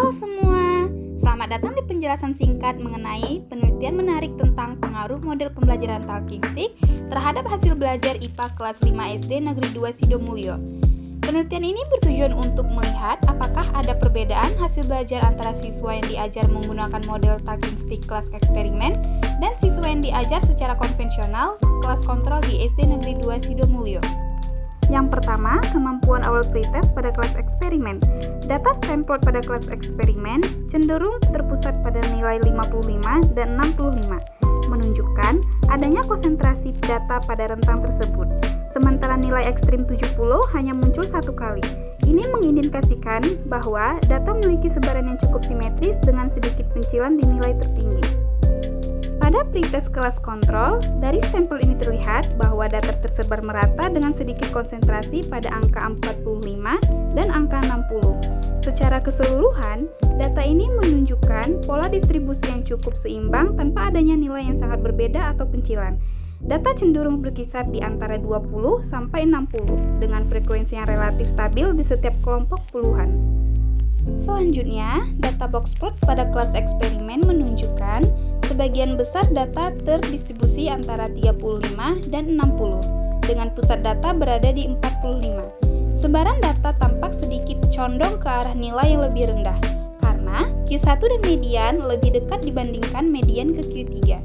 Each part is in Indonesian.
Halo semua, selamat datang di penjelasan singkat mengenai penelitian menarik tentang pengaruh model pembelajaran Talking Stick terhadap hasil belajar IPA kelas 5 SD Negeri 2 Sidomulyo. Penelitian ini bertujuan untuk melihat apakah ada perbedaan hasil belajar antara siswa yang diajar menggunakan model Talking Stick kelas eksperimen dan siswa yang diajar secara konvensional kelas kontrol di SD Negeri 2 Sidomulyo. Yang pertama, kemampuan awal pretest pada kelas eksperimen. Data Stanford pada kelas eksperimen cenderung terpusat pada nilai 55 dan 65, menunjukkan adanya konsentrasi data pada rentang tersebut. Sementara nilai ekstrim 70 hanya muncul satu kali. Ini mengindikasikan bahwa data memiliki sebaran yang cukup simetris dengan sedikit pencilan di nilai tertinggi. Pada pretest kelas kontrol, dari stempel ini terlihat bahwa data tersebar merata dengan sedikit konsentrasi pada angka 45 dan angka 60. Secara keseluruhan, data ini menunjukkan pola distribusi yang cukup seimbang tanpa adanya nilai yang sangat berbeda atau pencilan. Data cenderung berkisar di antara 20 sampai 60 dengan frekuensi yang relatif stabil di setiap kelompok puluhan. Selanjutnya, data boxplot pada kelas eksperimen menunjukkan sebagian besar data terdistribusi antara 35 dan 60, dengan pusat data berada di 45. Sebaran data tampak sedikit condong ke arah nilai yang lebih rendah, karena Q1 dan median lebih dekat dibandingkan median ke Q3.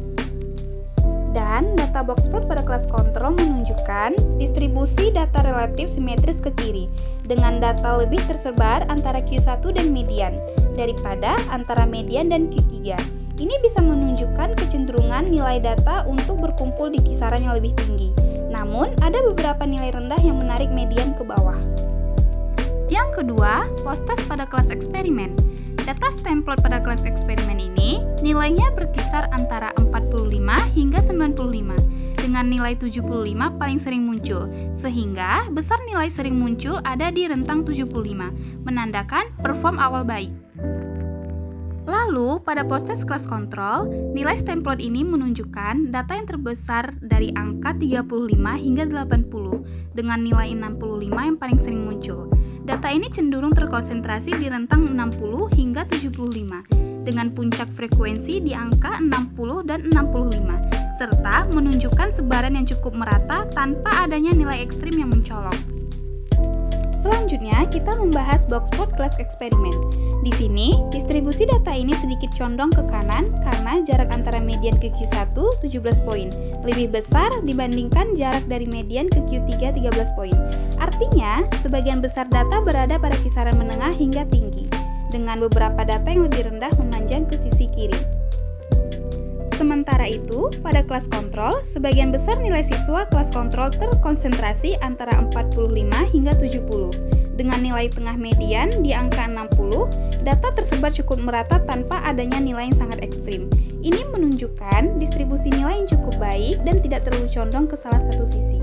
Dan data boxplot pada kelas kontrol menunjukkan distribusi data relatif simetris ke kiri, dengan data lebih tersebar antara Q1 dan median daripada antara median dan Q3. Ini bisa menunjukkan kecenderungan nilai data untuk berkumpul di kisaran yang lebih tinggi. Namun, ada beberapa nilai rendah yang menarik median ke bawah. Yang kedua, post-test pada kelas eksperimen. Data Stanford pada kelas eksperimen ini nilainya berkisar antara 45 hingga 95, dengan nilai 75 paling sering muncul, sehingga besar nilai sering muncul ada di rentang 75, menandakan perform awal baik. Lalu, pada post-test kelas kontrol, nilai Stanford ini menunjukkan data yang terbesar dari angka 35 hingga 80, dengan nilai 65 yang paling sering muncul. Data ini cenderung terkonsentrasi di rentang 60 hingga 75, dengan puncak frekuensi di angka 60 dan 65, serta menunjukkan sebaran yang cukup merata tanpa adanya nilai ekstrim yang mencolok. Selanjutnya, kita membahas boxplot kelas eksperimen. Di sini, distribusi data ini sedikit condong ke kanan karena jarak antara median ke Q1 17 poin, lebih besar dibandingkan jarak dari median ke Q3 13 poin. Artinya, sebagian besar data berada pada kisaran menengah hingga tinggi, dengan beberapa data yang lebih rendah memanjang ke sisi kiri. Sementara itu, pada kelas kontrol, sebagian besar nilai siswa kelas kontrol terkonsentrasi antara 45 hingga 70. Dengan nilai tengah median di angka 60, data tersebar cukup merata tanpa adanya nilai yang sangat ekstrim. Ini menunjukkan distribusi nilai yang cukup baik dan tidak terlalu condong ke salah satu sisi.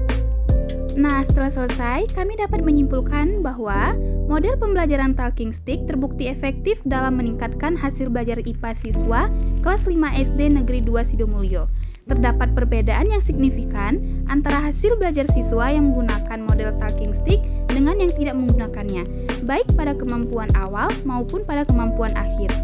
Nah, setelah selesai, kami dapat menyimpulkan bahwa model pembelajaran Talking Stick terbukti efektif dalam meningkatkan hasil belajar IPA siswa kelas 5 SD Negeri 2 Sidomulyo. Terdapat perbedaan yang signifikan antara hasil belajar siswa yang menggunakan model Talking Stick dengan yang tidak menggunakannya, baik pada kemampuan awal maupun pada kemampuan akhir.